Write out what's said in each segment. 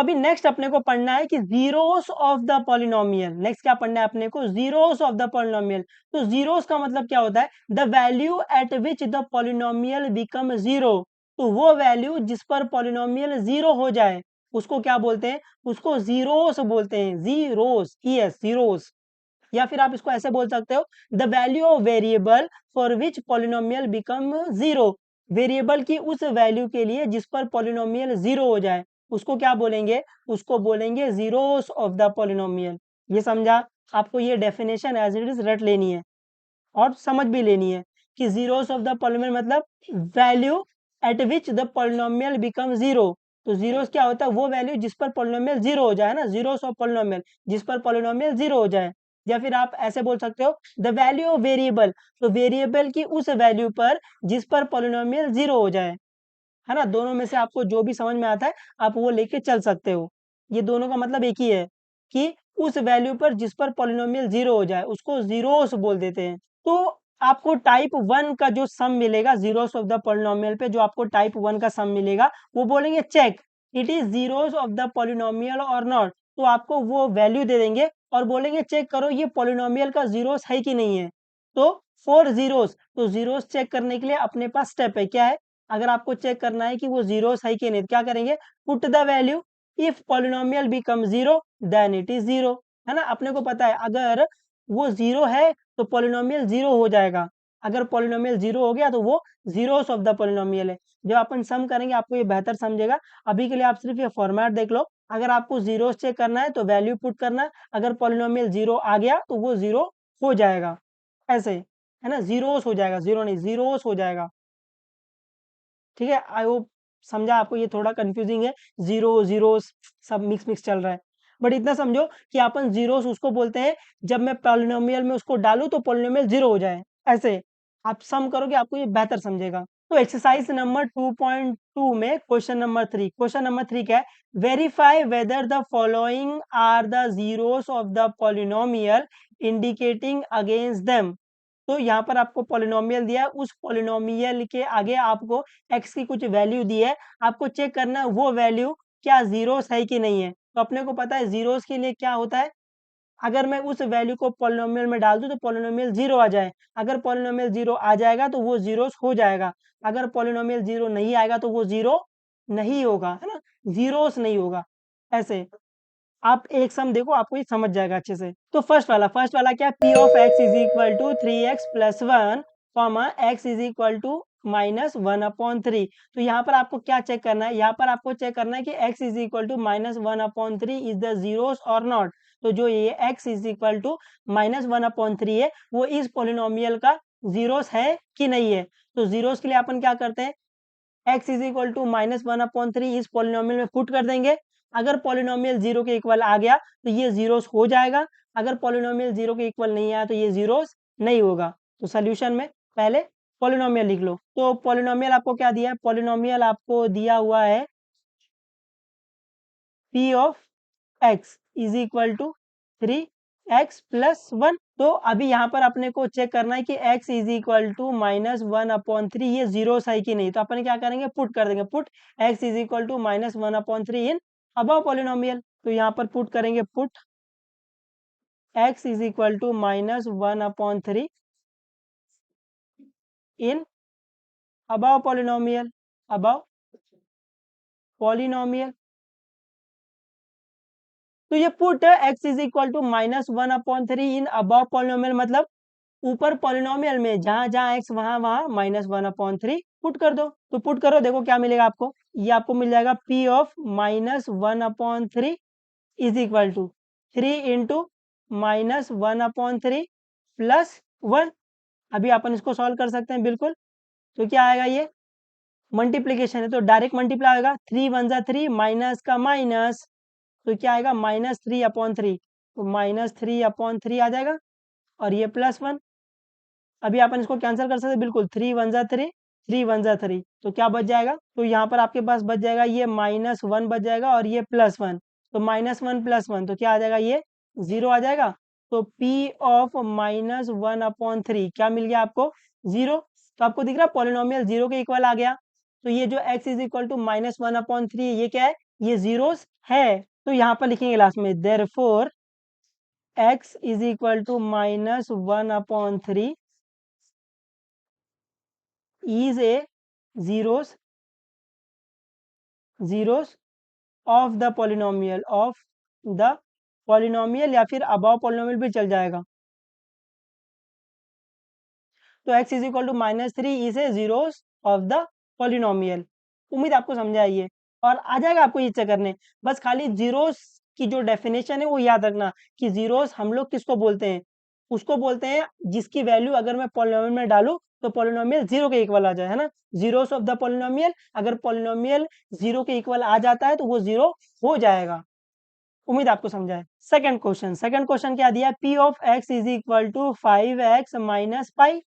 अभी नेक्स्ट अपने को पढ़ना है कि zeros of the polynomial. Next क्या पढ़ना है अपने को? Zeros of the polynomial. तो जीरोस का मतलब क्या होता है? The value eight which the polynomial become zero. तो वो वैल्यू जिस पर पॉलिनोमियल जीरो हो जाए उसको क्या बोलते हैं? उसको जीरोस बोलते हैं। Zeros, yes, zeros. या फिर आप इसको ऐसे बोल सकते हो, the value of variable for which polynomial become zero. Variable की उस वैल्यू के लिए जिस पर पॉलिनोमियल जीरो हो जाए उसको क्या बोलेंगे? उसको बोलेंगे जीरोस ऑफ द पॉलिनोमियल। ये समझा? आपको ये डेफिनेशन एज इट इज रट लेनी है और समझ भी लेनी है कि जीरोस ऑफ द पॉलिनोमियल मतलब value eight which the polynomial become zero. तो जीरोस क्या होता है? वो वैल्यू जिस पर पॉलिनोमियल जीरो हो जाए ना, जीरोस ऑफ पॉलिनोमियल, जिस पर पॉलिनोमियल जीरो हो जाए। या फिर आप ऐसे बोल सकते हो, द वैल्यू ऑफ वेरिएबल। तो वेरिएबल की उस वैल्यू पर जिस पर पॉलिनोमियल जीरो हो जाए, है ना। दोनों में से आपको जो भी समझ में आता है आप वो लेके चल सकते हो। ये दोनों का मतलब एक ही है कि उस वैल्यू पर जिस पर पॉलिनोमियल जीरो हो जाए उसको जीरोस बोल देते हैं। तो आपको टाइप 1 का जो सम मिलेगा जीरोस ऑफ द पॉलिनोमियल पे, जो आपको टाइप 1 का सम मिलेगा वो बोलेंगे check it is zeros of the polynomial और नॉट। तो आपको वो वैल्यू दे देंगे और बोलेंगे चेक करो ये पॉलिनोमियल का जीरोस है कि नहीं है। तो फॉर जीरोस, तो जीरोस चेक करने के लिए अपने पास स्टेप है। क्या है? अगर आपको चेक करना है कि वो जीरोस है कि नहीं, क्या करेंगे? Put the value, if polynomial become zero then it is zero. है ना, अपने को पता है अगर वो जीरो है तो पॉलिनोमियल जीरो हो जाएगा। अगर पॉलिनोमियल जीरो हो गया तो वो जीरोस ऑफ द पॉलिनोमियल है। जब अपन सम करेंगे आपको ये बेहतर समझेगा। अभी के लिए आप सिर्फ ये फॉर्मेट देख लो। अगर आपको जीरोस चेक करना है तो वैल्यू पुट करना, अगर पॉलिनोमियल जीरो आ गया तो वो जीरो हो जाएगा। ऐसे, है ना, जीरोस हो जाएगा, जीरो नहीं, जीरोस हो जाएगा। ठीक है, आई होप समझा आपको। ये थोड़ा कंफ्यूजिंग है, जीरो जीरोस सब मिक्स मिक्स चल रहा है। बट इतना समझो कि अपन जीरोस उसको बोलते हैं जब मैं पॉलिनोमियल में उसको डालूं तो पॉलिनोमियल जीरो हो जाए। ऐसे आप सम करोगे आपको ये बेहतर समझेगा। तो एक्सरसाइज नंबर 2.2 में क्वेश्चन नंबर थ्री क्या है? Verify whether the following are the zeros of the polynomial indicating against them. तो यहाँ पर आपको पॉलिनोमियल दिया है, उस पॉलिनोमियल के आगे आपको एक्स की कुछ वैल्यू दी है, आपको चेक करना है वो वैल्यू क्या जीरोस है कि नहीं है। तो अपने को पता है जीरोस के लिए क्या होता है, अगर मैं उस वैल्यू को पॉलिनोमियल में डाल दूं तो पॉलिनोमियल जीरो आ जाए। अगर पॉलिनोमियल जीरो आ जाएगा तो वो जीरोस हो जाएगा। अगर पॉलिनोमियल जीरो नहीं आएगा तो वो जीरो नहीं होगा, है ना, जीरोस नहीं होगा। ऐसे आप एक सम देखो आपको ये समझ जाएगा अच्छे से। तो फर्स्ट वाला क्या है? P of x is equal to 3x+1 comma x is equal to -1/3। तो यहाँ पर आपको क्या चेक करना है? यहाँ पर आपको चेक करना है कि x is equal to -1/3 is the zeros or not. तो जो ये x इज इक्वल टू -1/3 है वो इस पोलिनोमियल का जीरोस है कि नहीं है। तो जीरोस के लिए अपन क्या करते हैं? x इज इक्वल टू -1/3 इस पॉलिनोमियल में पुट कर देंगे। अगर पॉलिनोमियल जीरो के इक्वल आ गया तो ये जीरोस हो जाएगा। अगर पॉलिनोमियल जीरो के इक्वल नहीं आया तो ये जीरोस नहीं होगा। तो सोल्यूशन में पहले पॉलिनोमियल लिख लो। तो पॉलिनोमियल आपको क्या दिया है? पॉलिनोमियल आपको दिया हुआ है p of x is equal to 3x+1। तो अभी यहाँ पर अपने को चेक करना है कि x इज इक्वल टू -1/3 ये जीरो है कि नहीं। तो अपन क्या करेंगे? पुट कर देंगे। Put x is equal to -1/3 in above polynomial. तो यहाँ पर पुट करेंगे, put x is equal to -1/3 in above polynomial, above polynomial. तो ये put x is equal to -1/3 in above polynomial मतलब ऊपर पॉलिनोमियल में जहां जहां x वहां वहां -1/3 पुट कर दो। तो पुट करो, देखो क्या मिलेगा आपको। ये आपको मिल जाएगा p of -1/3 is equal to 3 into -1/3 plus 1। अभी अपन इसको सॉल्व कर सकते हैं बिल्कुल। तो क्या आएगा? ये मल्टीप्लीकेशन है तो डायरेक्ट मल्टीप्लाई होगा। 3 वन जा 3, माइनस का माइनस, तो क्या आएगा? -3/3। तो -3/3 आ जाएगा और ये +1। अभी अपन इसको कैंसिल कर सकते हैं बिल्कुल। 3 वन जा 3, 3 वन जा 3, तो क्या बच जाएगा? तो यहाँ पर आपके पास बच जाएगा ये -1 बच जाएगा और ये +1। तो -1 +1 तो क्या आ जाएगा? ये 0 आ जाएगा। तो P ऑफ -1/3 क्या मिल गया आपको? 0। तो आपको दिख रहा है पॉलिनोमियल 0 के इक्वल आ गया। तो ये जो x इज इक्वल टू -1/3 ये क्या है? ये जीरोस है, तो यहाँ पर लिखेंगे लास्ट में therefore x is equal to -1/3 is a zeros zeros of the polynomial या फिर अबाव पॉलिनोमियल भी चल जाएगा। तो x is equal to -3 is a zeros of the polynomial. उम्मीद आपको समझ आई है और आ जाएगा आपको ये चेक करने। बस खाली जीरोस की जो डेफिनेशन है वो याद रखना कि जीरोस हम लोग किसको बोलते हैं, उसको बोलते हैं जिसकी वैल्यू अगर मैं पॉलिनोमियल में डालूं तो पॉलिनोमियल जीरो के इक्वल आ जाए, है ना। जीरोस ऑफ द पॉलिनोमियल, अगर पॉलिनोमियल जीरो के इक्वल आ जाता है तो वो जीरो हो जाएगा। उम्मीद आपको समझा है। सेकंड क्वेश्चन क्या दिया है, P of x is equal to 5x minus pi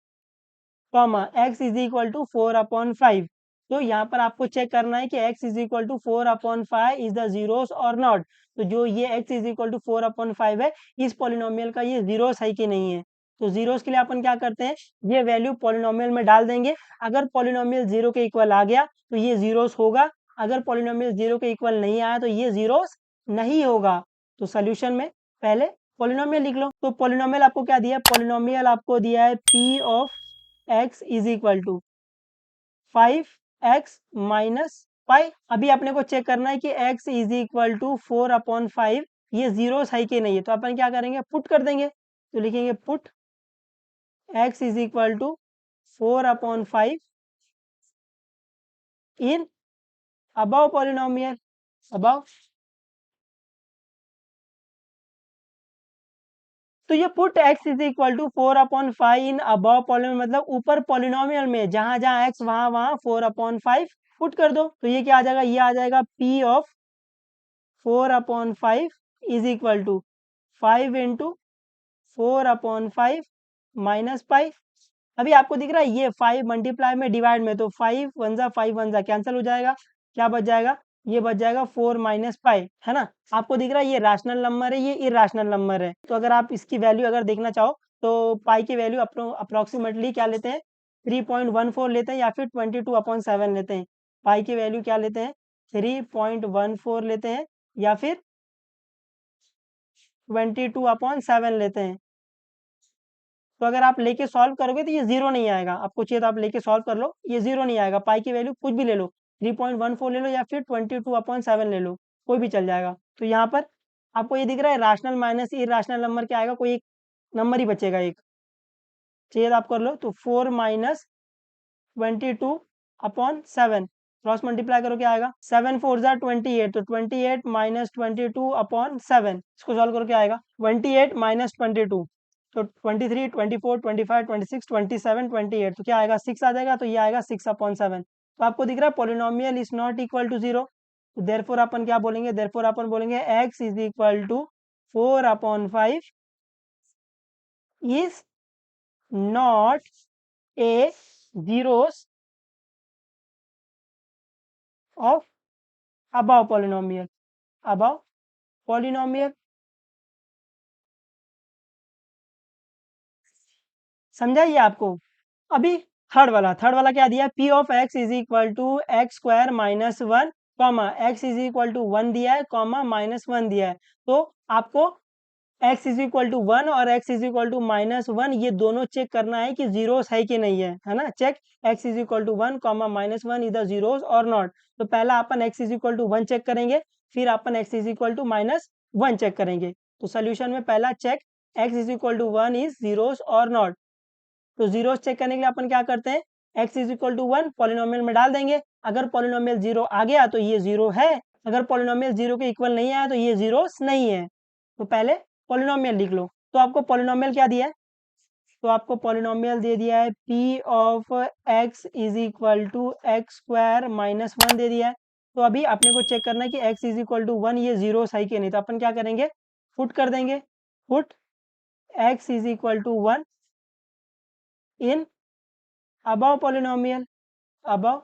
comma x is equal to 4/5। तो यहाँ पर आपको चेक करना है कि x is equal to 4/5 is the zeros or not. तो जो ये x इज इक्वल टू 4/5 है, इस पॉलिनोमियल का ये जीरोस है कि नहीं है। तो जीरोस के लिए अपन क्या करते हैं, ये वैल्यू पॉलिनोमियल में डाल देंगे। अगर पॉलिनोमियल जीरो के इक्वल आ गया तो ये जीरोस होगा, अगर पॉलिनोमियल जीरो के इक्वल नहीं आया तो ये जीरोस नहीं होगा। तो सोल्यूशन में पहले पॉलिनोमियल लिख लो। तो पॉलिनोमियल आपको क्या दिया है, पॉलिनोमियल आपको दिया है p of x is equal to 5x minus pi. अभी अपने को चेक करना है कि x इज इक्वल टू 4/5 ये जीरोस है कि नहीं है। तो अपन क्या करेंगे, पुट कर देंगे। तो लिखेंगे put x is equal to 4/5 in above polynomial, above. तो ये put x is equal to 4/5 in above polynomial मतलब ऊपर पॉलिनोमियल में जहां जहां x वहां वहां 4/5 पुट कर दो। तो ये क्या आ जाएगा, ये आ जाएगा p of 4/5 is equal to 5 into 4/5 minus pi. अभी आपको दिख रहा है ये 5 मल्टीप्लाई में डिवाइड में, तो 5 वन जा 5 वन जा कैंसिल हो जाएगा। क्या बच जाएगा, ये बच जाएगा 4 माइनस पाई, है ना। आपको दिख रहा है ये रैशनल नंबर है, ये इरेशनल नंबर है। तो अगर आप इसकी वैल्यू अगर देखना चाहो तो पाई की वैल्यू अप्रोक्सीमेटली क्या लेते हैं, 3.14 लेते हैं या फिर 22/7 लेते हैं। पाई की वैल्यू क्या लेते हैं, 3.14 लेते हैं या फिर 22/7 लेते हैं। तो अगर आप लेके सॉल्व करोगे तो ये जीरो नहीं आएगा। आपको चाहिए तो आप लेके सॉल्व कर लो, ये जीरो नहीं आएगा। पाई की वैल्यू कुछ भी ले लो, 3.14 ले लो या फिर 22/7 ले लो, कोई भी चल जाएगा। तो यहाँ पर आपको ये दिख रहा है रैशनल माइनस इरेशनल नंबर क्या आएगा, कोई एक नंबर ही बचेगा एक। चाहिए तो आप कर लो, तो 4 माइनस 22/7 क्रॉस मल्टीप्लाई करो क्या आएगा, 7 4 जा 28, तो 28 माइनस 22/7 इसको सॉल्व करो क्या आएगा, 28 माइनस 22, तो 23 24 25 26 27 28, तो क्या आएगा 6 आ जाएगा। तो ये आएगा 6/7। तो आपको दिख रहा है polynomial is not equal to zero. तो देयरफॉर अपन क्या बोलेंगे, देयरफॉर अपन बोलेंगे x is equal to 4/5 is not a zeros of above polynomial, above polynomial। समझाइए आपको। अभी थर्ड वाला क्या दिया है, p of x is equal to x square minus one comma x is equal to one दिया है कॉमा -1 दिया है। तो आपको x is equal to one और x इज इक्वल टू -1 ये दोनों चेक करना है कि जीरोस है कि नहीं है ना। Check x is equal to one comma -1 इधर जीरोस और नॉट। तो पहला अपन x is equal to one check करेंगे, फिर अपन x is equal to -1 check करेंगे। तो सोल्यूशन में पहला check x is equal to one is zeros or not. तो जीरोस चेक करने के लिए अपन क्या करते हैं, x is equal to one polynomial में डाल देंगे। अगर पॉलिनोमियल जीरो आ गया तो ये जीरो है, अगर पॉलिनोमियल जीरो के इक्वल नहीं आया तो ये जीरोस नहीं है। तो पहले पॉलिनोमियल लिख लो। तो आपको पॉलिनोमियल क्या दिया है, तो आपको पॉलिनोमियल दे दिया है p of x is equal to x square -1 दे दिया है। तो अभी अपने को चेक करना है कि x is equal to one ये जीरो है कि नहीं। तो अपन क्या करेंगे, पुट कर देंगे, put x is equal to one in above polynomial, above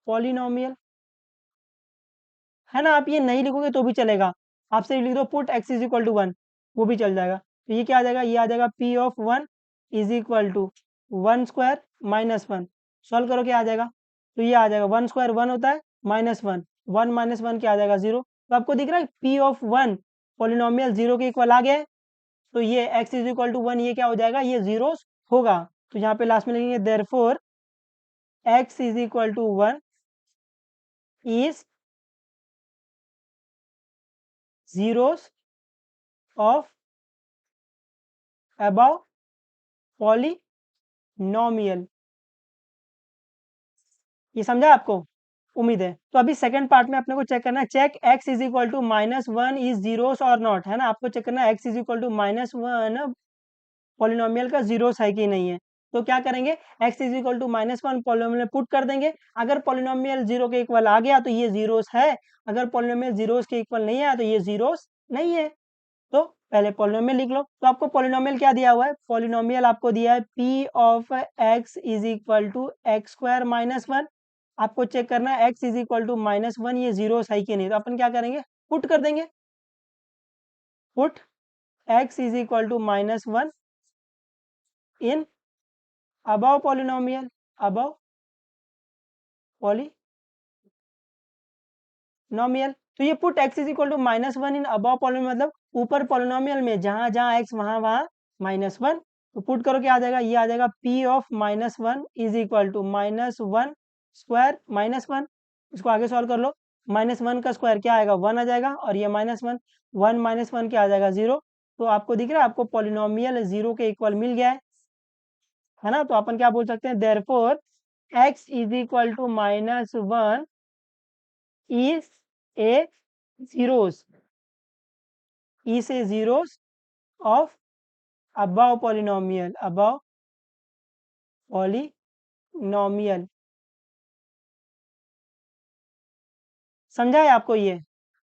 polynomial, है ना। आप ये नहीं लिखोगे तो भी चलेगा, आप सिर्फ लिख दो put x is equal to one, वो भी चल जाएगा। तो ये क्या आ जाएगा, ये आ जाएगा p of one is equal to one square -1। Solve करो क्या आ जाएगा, तो ये आ जाएगा वन स्क्वायर वन होता है -1, 1 माइनस 1 क्या आ जाएगा 0। तो आपको दिख रहा है P ऑफ 1 पॉलिनोमियल 0 के इक्वल आ गया है। तो ये x इज इक्वल टू 1 ये क्या हो जाएगा, ये जीरोस होगा। तो यहाँ पे लास्ट में लिखेंगे therefore x is equal to 1 is zeros of above polynomial। ये समझा आपको, उम्मीद है। तो अभी सेकंड पार्ट में अपने को चेक करना है, check x is equal to -1 is zeros or not, है ना। आपको चेक करना है x is equal to -1 polynomial का जीरोस है कि नहीं है। तो क्या करेंगे, x is equal to -1 polynomial put कर देंगे। अगर पॉलिनोमियल जीरो के इक्वल आ गया तो ये जीरोस है, अगर पॉलिनोमियल जीरोस के इक्वल नहीं आया तो ये जीरोस नहीं है। तो पहले पॉलिनोमियल लिख लो। तो आपको पॉलिनोमियल क्या दिया हुआ है, पॉलिनोमियल आपको दिया है p of x is equal to x square minus 1। आपको चेक करना है x इज इक्वल टू -1 ये जीरो है कि नहीं। तो अपन क्या करेंगे, पुट कर देंगे, put x is equal to -1 in above polynomial, above polynomial. तो ये put x is equal to -1 in above polynomial मतलब ऊपर पॉलिनोमियल में जहां जहां x वहां वहां -1। तो पुट करो क्या आ जाएगा, ये आ जाएगा p of -1 is equal to -1 square -1। इसको आगे सॉल्व कर लो, -1 का स्क्वायर क्या आएगा 1 आ जाएगा, और ये -1 1 -1 क्या आ जाएगा 0। तो आपको दिख रहा है, आपको पॉलिनोमियल 0 के इक्वल मिल गया है ना। तो अपन क्या बोल सकते हैं, therefore x is equal to -1 is a zeros, is a zeros of above polynomial, above polynomial। समझा है आपको ये,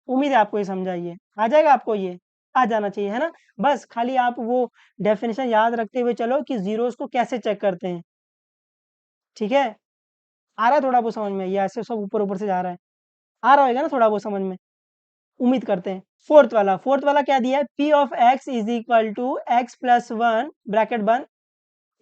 उम्मीद है आपको ये समझा, ये आ जाएगा आपको, ये आ जाना चाहिए है ना। बस खाली आप वो डेफिनेशन याद रखते हुए चलो कि जीरोस को कैसे चेक करते हैं, ठीक है। आ रहा है थोड़ा वो समझ में, ये ऐसे सब ऊपर ऊपर से जा रहा है, आ रहा होगा ना थोड़ा वो समझ में, उम्मीद करते हैं। फोर्थ वाला क्या दिया है, p of x is equal to x plus 1 bracket बंद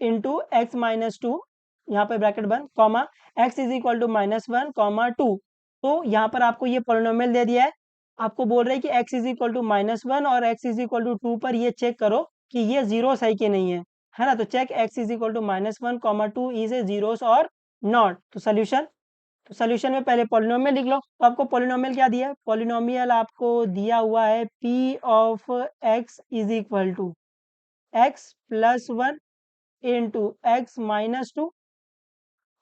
इंटू एक्स माइनस 2, यहाँ पे ब्रैकेट बंद, comma x is equal to -1 comma 2। तो यहाँ पर आपको ये पोलिनोमियल दे दिया है, आपको बोल रहे हैं कि x इज इक्वल टू -1 और x इज इक्वल टू 2 पर ये चेक करो कि ये जीरोस है कि नहीं है ना। तो check x is equal to -1 comma 2 is a zeros or not. तो सोल्यूशन, तो सोल्यूशन में पहले पॉलिनोमियल लिख लो। तो आपको पॉलिनोमियल क्या दिया है, पॉलिनोमियल आपको दिया हुआ है p of x is equal to x plus 1 into x minus 2।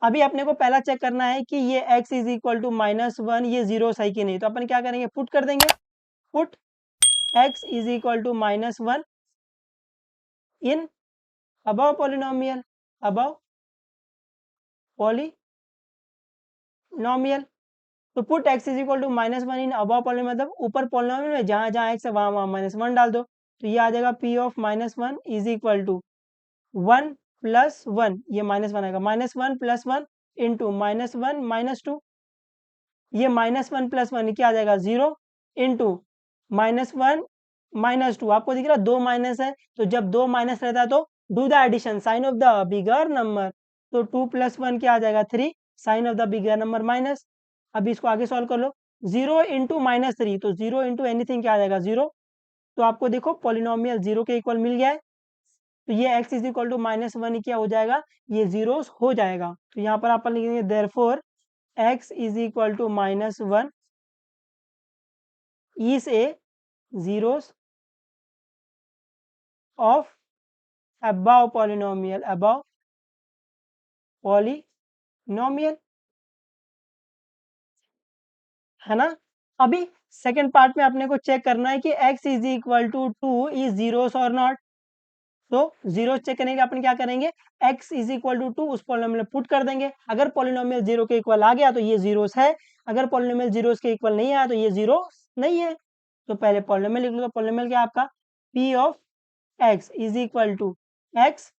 अभी अपने को पहला चेक करना है कि ये x इज इक्वल टू -1 ये जीरो है कि नहीं। तो अपन क्या करेंगे, पुट कर देंगे, put x is equal to -1 in above polynomial, above polynomial. तो put x is equal to -1 in above polynomial मतलब ऊपर पॉलिनोमियल में जहां जहां x है वहां वहां -1 डाल दो। तो ये आ जाएगा p of -1 is equal to 1 plus 1, ये -1 आएगा, -1 प्लस 1 इंटू -1 -2, ये -1 प्लस 1 क्या आ जाएगा 0 इंटू -1 -2। आपको दिख रहा है दो माइनस है, तो जब दो माइनस रहता है तो do the addition sign of the bigger number. तो 2 प्लस 1 क्या आ जाएगा 3 sign of the bigger number minus. अब इसको आगे सॉल्व कर लो, 0 इंटू -3, तो 0 इंटू एनीथिंग क्या आ जाएगा 0। तो आपको देखो पॉलिनोमियल 0 के इक्वल मिल गया है। तो ये x इज इक्वल टू -1 क्या हो जाएगा, ये जीरोस हो जाएगा। तो यहाँ पर आप लिखेंगे therefore x is equal to -1 is a zeros of above polynomial, above polynomial, है ना। अभी सेकंड पार्ट में अपने को चेक करना है कि x is equal to 2 is zeros or not. तो जीरो चेक करने के अपन क्या करेंगे, x इज इक्वल टू 2 उस पॉलिनोमियल में पुट कर देंगे। अगर पॉलिनोमियल 0 के इक्वल आ गया तो ये जीरोस है, अगर पॉलिनोमियल जीरोस के इक्वल नहीं आया तो ये जीरो नहीं है। तो पहले पॉलिनोमियल लिख लो। तो पॉलिनोमियल क्या है आपका, p of x is equal to x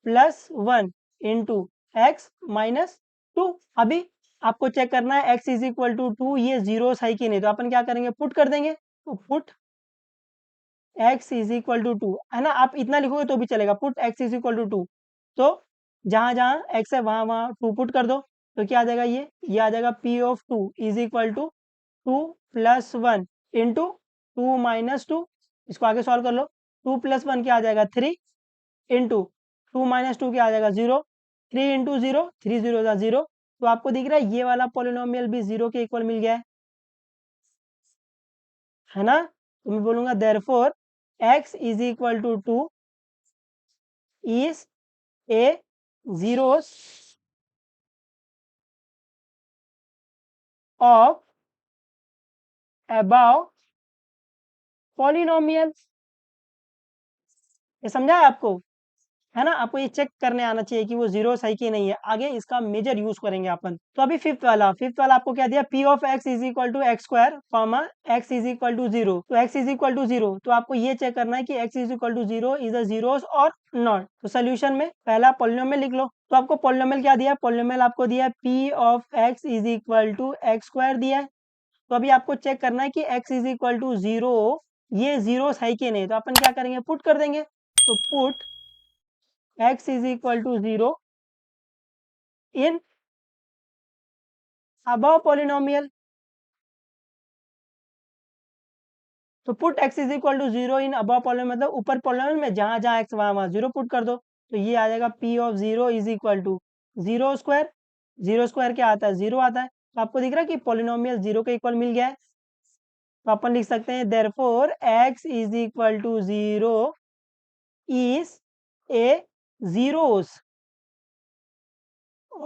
plus 1 into x minus 2। अभी आपको चेक करना है x इज इक्वल टू 2 ये जीरो है कि नहीं। तो अपन क्या करेंगे, पुट कर देंगे। तो put x is equal to 2, है ना। आप इतना लिखोगे तो भी चलेगा, put x is equal to 2। तो जहां जहां x है वहां वहां 2 पुट कर दो। तो क्या आ जाएगा, ये आ जाएगा P of 2 is equal to 2 + 1 into 2 - 2। इसको आगे सॉल्व कर लो। 2 + 1 क्या आ जाएगा 3 इंटू 2 - 2 क्या आ जाएगा 0। 3 इंटू 0 3 0 0। तो आपको दिख रहा है ये वाला पॉलिनोमियल भी 0 के इक्वल मिल गया है ना। तो मैं बोलूंगा therefore x is equal to 2 is a zeros of above polynomial। ये समझा है आपको, है ना। आपको ये चेक करने आना चाहिए कि वो जीरो है कि नहीं है, आगे इसका मेजर यूज करेंगे अपन। तो अभी फिफ्थ वाला आपको क्या दिया, P of x is equal to x square comma x is equal to 0। तो x इज इक्वल टू 0, तो आपको ये चेक करना है कि x is equal to 0 is a zeros or not. तो सोल्यूशन में पहला पॉलिनोमियल लिख लो। तो आपको पॉलिनोमियल क्या दिया, पॉलिनोमियल आपको दिया P of x is equal to x square दिया है। तो अभी आपको चेक करना है कि x इज इक्वल टू 0 ये जीरोस है कि नहीं। तो अपन क्या करेंगे, पुट कर देंगे। तो put x is equal to 0 in above polynomial। तो put x is equal to 0 in above polynomial मतलब ऊपर पॉलिनोमियल में जहां जहां x वहां वहां 0 पुट कर दो। तो ये आ जाएगा P of 0 is equal to 0 square. 0 square क्या आता है, 0 आता है। तो आपको दिख रहा है कि पॉलिनोमियल 0 के इक्वल मिल गया है। तो अपन लिख सकते हैं therefore x is equal to 0 is a zeros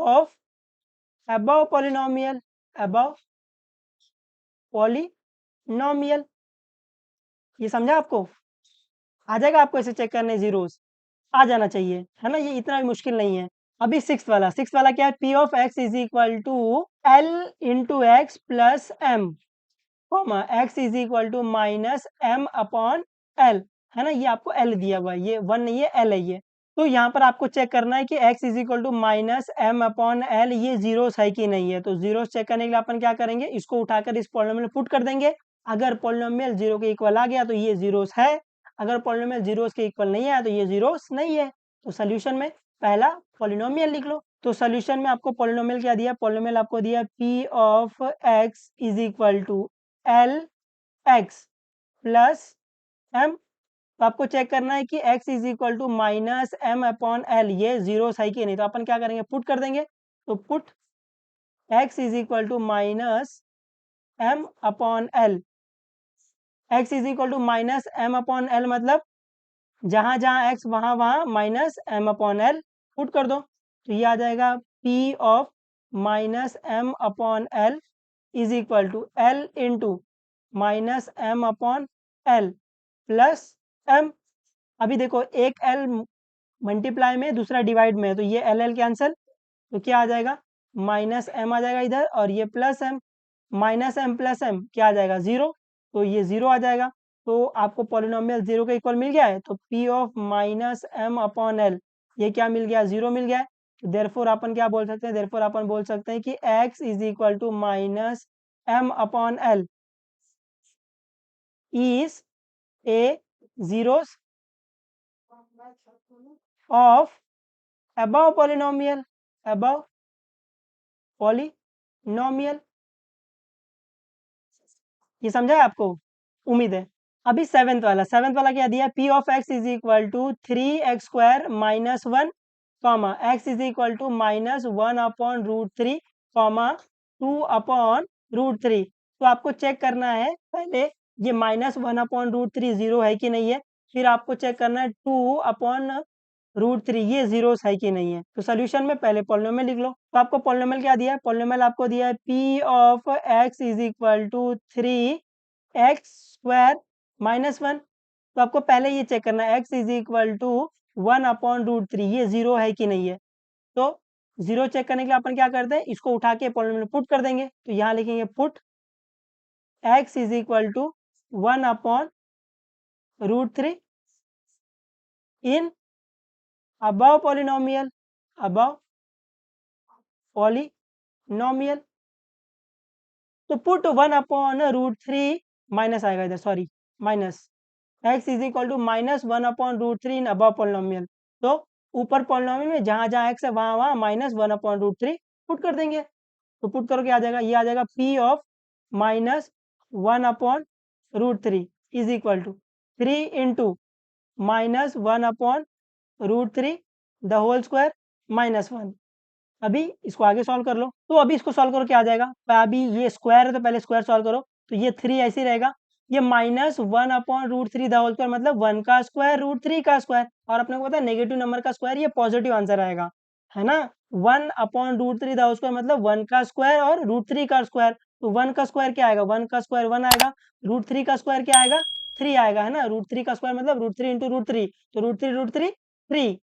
of above polynomial, above polynomial। ये समझा आपको, आ जाएगा आपको ऐसे चेक करने जीरोस, आ जाना चाहिए, है ना। ये इतना भी मुश्किल नहीं है। अभी सिक्स वाला क्या है, P of x is equal to L into x plus M comma x is equal to minus M upon L, है ना। ये आपको L दिया हुआ है, ये 1 नहीं है, L है ये। तो यहाँ पर आपको चेक करना है कि x is equal to minus M upon L ये जीरोस है कि नहीं है। तो जीरोस चेक करने के लिए अपन क्या करेंगे, इसको उठाकर इस पॉलिनोमियल में पुट कर देंगे। अगर पॉलिनोमियल 0 के इक्वल आ गया तो ये जीरोस है, अगर पॉलिनोमियल जीरोस के इक्वल नहीं आया तो ये जीरोस नहीं है। तो सोल्यूशन में पहला पॉलिनोमियल लिख लो। तो सोल्यूशन में आपको पॉलिनोमियल क्या दिया, पॉलिनोमियल आपको दिया P of x is equal to L x plus M. तो आपको चेक करना है कि x is equal to minus M upon L ये जीरो है कि नहीं। तो अपन क्या करेंगे, पुट कर देंगे। तो put x is equal to minus M upon L. x is equal to minus M upon L मतलब जहां जहां x वहां वहां minus M upon L put कर दो। तो ये आ जाएगा P of minus M upon L is equal to L into minus M upon L plus M. अभी देखो एक एल मल्टीप्लाई में दूसरा डिवाइड में है, तो ये एल एल कैंसिल। तो क्या आ जाएगा, माइनस एम आ जाएगा इधर और ये plus M. Minus M plus M क्या आ जाएगा, 0। तो ये 0 आ जाएगा। तो आपको पॉलिनोमियल 0 के इक्वल मिल गया है। तो P of minus M upon L ये क्या मिल गया, 0 मिल गया है। तो देयरफॉर अपन क्या बोल सकते हैं, देयरफॉर अपन बोल सकते हैं कि x is equal to minus M upon L is a zeros of above polynomial, above polynomial। ये समझा है आपको, उम्मीद है। अभी सेवेंथ वाला क्या दिया, P of x is equal to 3x² minus 1 comma x is equal to minus 1 upon root 3 comma 2 upon root 3। तो आपको चेक करना है पहले ये माइनस 1 अपॉन रूट 3 जीरो है कि नहीं है, फिर आपको चेक करना है 2 अपॉन रूट 3 ये जीरोस है कि नहीं है। तो सोल्यूशन में पहले पॉलिनोमियल लिख लो। तो आपको पॉलिनोमियल क्या दिया है, पॉलिनोमियल आपको दिया है P of x is equal to 3x² minus 1। तो आपको पहले ये चेक करना है x is equal to 1 upon root 3 ये 0 है कि नहीं है। तो 0 चेक करने के लिए अपन क्या करते हैं, इसको उठा के पॉलिनोमियल पुट कर देंगे। तो यहाँ लिखेंगे put x is equal to 1 upon root 3 इन above polynomial, above polynomial। तो पुट 1 अपॉन रूट 3 माइनस आएगा इधर, sorry minus x is equal to minus 1 upon root 3 in above polynomial. तो ऊपर पॉलिनोमियल में जहां जहां x है वहां वहां माइनस 1 अपॉन रूट 3 पुट कर देंगे। तो पुट करो क्या आ जाएगा, ये आ जाएगा P of minus 1/√3 is equal to 3 into -1/√3 the whole square -1। अभी इसको आगे सॉल्व कर लो। तो अभी इसको सॉल्व करो क्या आ जाएगा, तो अभी ये स्क्वायर है तो पहले स्क्वायर सॉल्व करो, तो ये 3 ऐसे ही रहेगा। ये -1/√3 द होल स्क्वायर मतलब 1 का स्क्वायर √3 का स्क्वायर, और अपने को पता है नेगेटिव नंबर का स्क्वायर ये पॉजिटिव आंसर आएगा, है ना। 1/√3 द होल स्क्वायर मतलब 1 का स्क्वायर और √3 का स्क्वायर। तो 1 का स्क्वायर क्या आएगा, 1 का स्क्वायर 1 आएगा, √3 का स्क्वायर क्या आएगा 3 आएगा, है ना। √3 का स्क्वायर मतलब √3 इंटू √3, तो √3 3,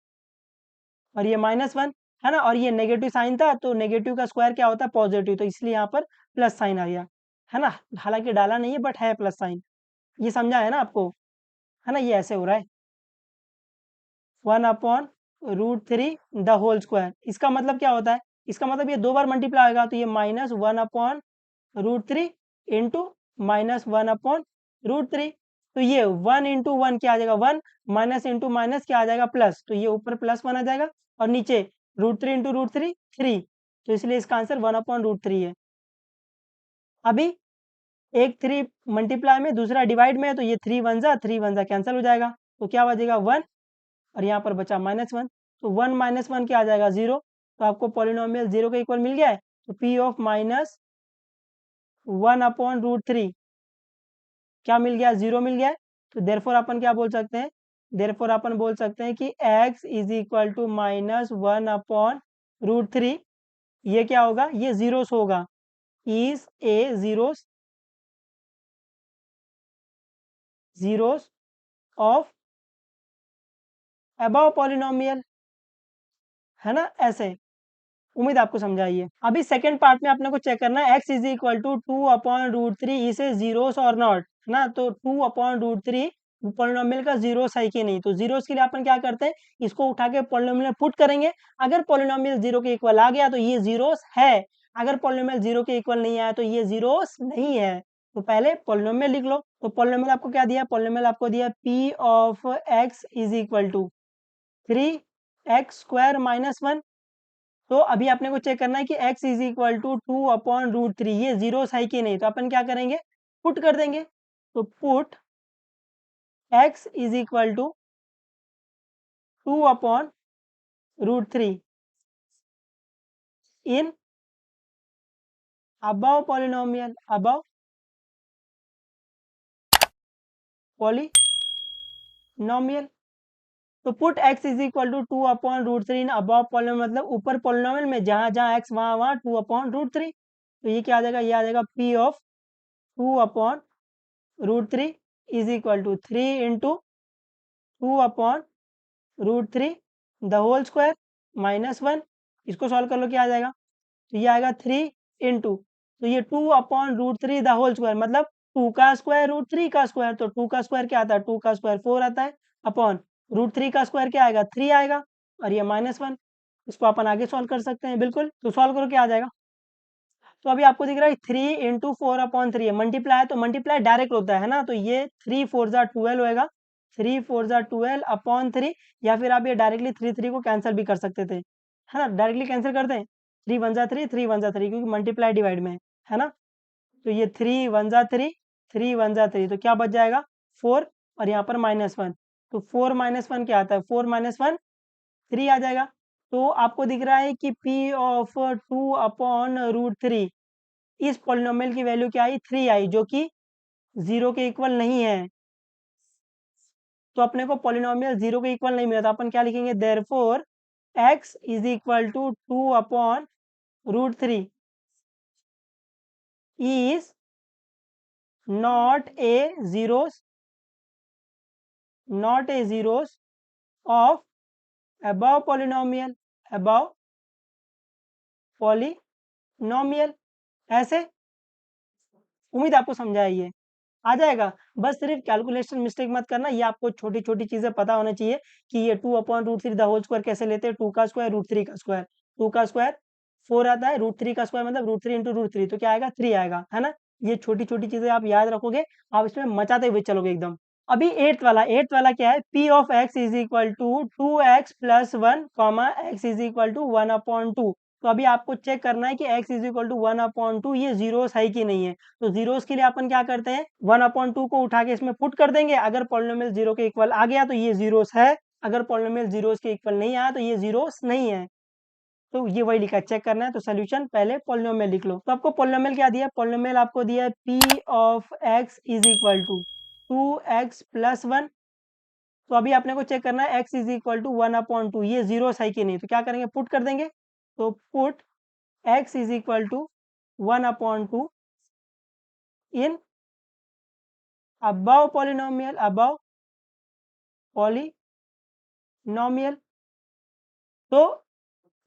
और ये -1, है ना। और ये नेगेटिव साइन था, तो नेगेटिव का स्क्वायर क्या होता है पॉजिटिव, तो इसलिए यहाँ पर प्लस साइन आ गया, है ना। हालांकि डाला नहीं है बट है प्लस साइन। ये समझा है ना आपको, है ना। ये ऐसे हो रहा है 1/√3 द होल स्क्वायर। इसका मतलब क्या होता है, इसका मतलब ये 2 बार मल्टीप्लाई होगा, तो ये -1/√3 इंटू -1/√3। तो ये 1 इंटू 1 क्या आ जाएगा 1, माइनस इंटू माइनस क्या आ जाएगा प्लस, तो ये ऊपर +1 आ जाएगा, और नीचे √3 इंटू √3 3, तो इसलिए इसका आंसर 1/√3 है। अभी एक 3 मल्टीप्लाई में, दूसरा डिवाइड में है, तो ये 3 1 कैंसिल हो जाएगा, तो क्या बचेगा 1, और यहाँ पर बचा -1, तो 1 -1 क्या आ जाएगा 0। तो आपको पॉलिनोमियल 0 के इक्वल मिल गया है, तो पी ऑफ -1/√3 क्या मिल गया 0 मिल गया है। तो देयरफॉर अपन क्या बोल सकते हैं, देयरफॉर अपन बोल सकते हैं कि x इज इक्वल टू -1/√3, ये क्या होगा, ये जीरोस होगा, is a zeros of above polynomial, है ना। ऐसे उम्मीद आपको समझाइए। अभी सेकंड पार्ट में अपने को चेक करना है x इज इक्वल टू 2/√3 इसे जीरोस और नॉट, है ना। तो 2/√3 पॉलिनोमियल का जीरोस है कि नहीं, तो जीरोस के लिए अपन क्या करते हैं, इसको उठा के पॉलिनोमियल में पुट करेंगे। अगर पॉलिनोमियल 0 के इक्वल आ गया तो ये जीरोस है, अगर पॉलिनोमियल 0 के इक्वल नहीं आया तो ये जीरोस नहीं है। तो पहले पॉलिनोमियल लिख लो। तो पॉलिनोमियल आपको क्या दिया, पॉलिनोमियल आपको दिया p of x is equal to 3x² -1। तो अभी अपने को चेक करना है कि x इज इक्वल टू 2/√3 ये जीरोस है कि नहीं, तो अपन क्या करेंगे, पुट कर देंगे। तो put x is equal to 2/√3 in above polynomial, above polynomial. तो put x is equal to 2/√3 in above polynomial मतलब ऊपर पॉलिनोमियल में जहां जहां x वहां वहां 2/√3। तो ये क्या आ जाएगा, ये आ जाएगा p of 2/√3 is equal to 3 into 2/√3 the whole square -1। इसको सॉल्व कर लो क्या आ जाएगा, तो ये आएगा 3 इंटू, तो ये 2/√3 द होल स्क्वायर मतलब 2 का स्क्वायर √3 का स्क्वायर, तो 2 का स्क्वायर क्या आता है 2 का स्क्वायर 4 आता है, अपॉन √3 का स्क्वायर क्या आएगा 3 आएगा, और ये -1। इसको अपन आगे सॉल्व कर सकते हैं बिल्कुल। तो सॉल्व करो क्या आ जाएगा, तो अभी आपको दिख रहा है 3 इंटू 4/3 है, मल्टीप्लाई है तो मल्टीप्लाई डायरेक्ट होता है ना, तो ये 3 4 जा 12 होएगा, 3 4 जा 12/3, या फिर आप ये डायरेक्टली 3 3 को कैंसिल भी कर सकते थे, है ना। डायरेक्टली कैंसिल कर दें, 3 1 जा 3 3 1 जा 3, क्योंकि मल्टीप्लाई डिवाइड में है ना। तो ये 3 1 जा 3 3 1 जा 3, तो क्या बच जाएगा 4, और यहाँ पर -1, तो 4 -1 क्या आता है 4 -1 3 आ जाएगा। तो आपको दिख रहा है कि P ऑफ 2/√3 इस पॉलिनोमियल की वैल्यू क्या आई 3 आई, जो कि 0 के इक्वल नहीं है। तो अपने को पॉलिनोमियल 0 के इक्वल नहीं मिला, तो अपन क्या लिखेंगे, therefore x is equal to 2/√3 is not a zeros, not a zeros of above polynomial, above polynomial. ऐसे उम्मीद आपको समझा है, ये आ जाएगा। बस सिर्फ कैलकुलेशन मिस्टेक मत करना, ये आपको छोटी छोटी चीजें पता होना चाहिए कि ये 2/√3 द होल स्क्वायर कैसे लेते हैं, 2 का स्क्वायर √3 का स्क्वायर, 2 का स्क्वायर 4 आता है, √3 का स्क्वायर मतलब √3 इंटू √3, तो क्या आएगा 3 आएगा, है ना। ये छोटी छोटी चीजें आप याद रखोगे, आप इसमें मचाते हुए चलोगे एकदम। अभी एट्थ वाला क्या है, p of x is equal to 2x + 1 comma x is equal to 1/2, तो अभी आपको चेक करना है कि x इज इक्वल टू 1/2 ये जीरोस है कि नहीं है। तो जीरोस के लिए अपन क्या करते हैं, 1/2 को उठा के इसमें पुट कर देंगे। अगर पॉलिनोमियल जीरो के इक्वल आ गया तो ये जीरोस है, अगर पॉलिनोमियल जीरोस के इक्वल नहीं आया तो ये जीरोस नहीं है। तो ये वही लिखा है, चेक करना है। तो सोल्यूशन पहले पॉलिनोमियल लिख लो। तो आपको पॉलिनोमियल क्या दिया है, पॉलिनोमियल आपको दिया है p of x is equal to 2x plus 1। तो अभी आपने को चेक करना है x इज इक्वल टू 1/2 ये जीरो है कि नहीं। तो क्या करेंगे, पुट कर देंगे। तो put x is equal to 1/2 in above polynomial, above polynomial। तो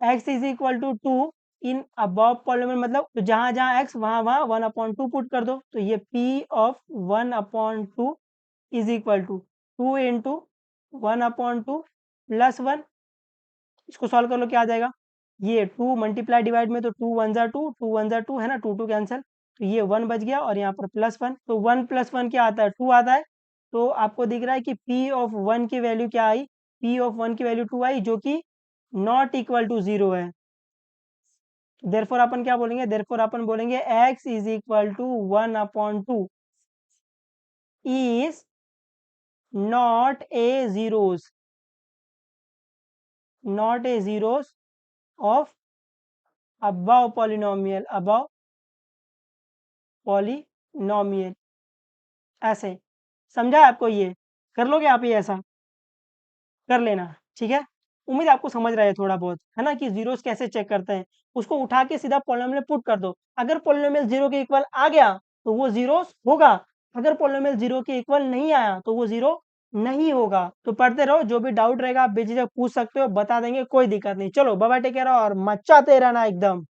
x is equal to 2 in above polynomial, मतलब तो जहां जहां x वहां वहां 1/2 पुट कर दो। तो ये p of 1/2 is equal to 2 into 1/2 plus 1। इसको सॉल्व कर लो, क्या आ जाएगा, ये 2 मल्टीप्लाई डिवाइड में, तो 2 1 जा 2, 2 1 जा 2 है ना, 2 2 कैंसिल। तो ये 1 बच गया और यहाँ पर प्लस 1। तो 1 प्लस 1 क्या आता है, 2 आता है। तो आपको दिख रहा है कि p ऑफ 1 की वैल्यू क्या आई, p ऑफ 1 की वैल्यू 2 आई, जो कि नॉट इक्वल टू 0 है। देयरफॉर अपन क्या बोलेंगे, देयरफॉर अपन बोलेंगे x is equal to 1/2 is not a zeros, not a zeros of above polynomial, above polynomial। ऐसे समझा है आपको, ये कर लोगे आप, ये ऐसा कर लेना, ठीक है। उम्मीद है आपको समझ रहा है थोड़ा बहुत, है ना, कि जीरोस कैसे चेक करते हैं। उसको उठा के सीधा पॉलिनोमियल में पुट कर दो। अगर पॉलिनोमियल जीरो के इक्वल आ गया तो वो जीरोस होगा, अगर पॉलिनोमियल जीरो के इक्वल नहीं आया तो वो जीरो नहीं होगा। तो पढ़ते रहो, जो भी डाउट रहेगा आप बेझिझक पूछ सकते हो, बता देंगे, कोई दिक्कत नहीं। चलो बाय बाय, टेक केयर और मचाते रहना एकदम।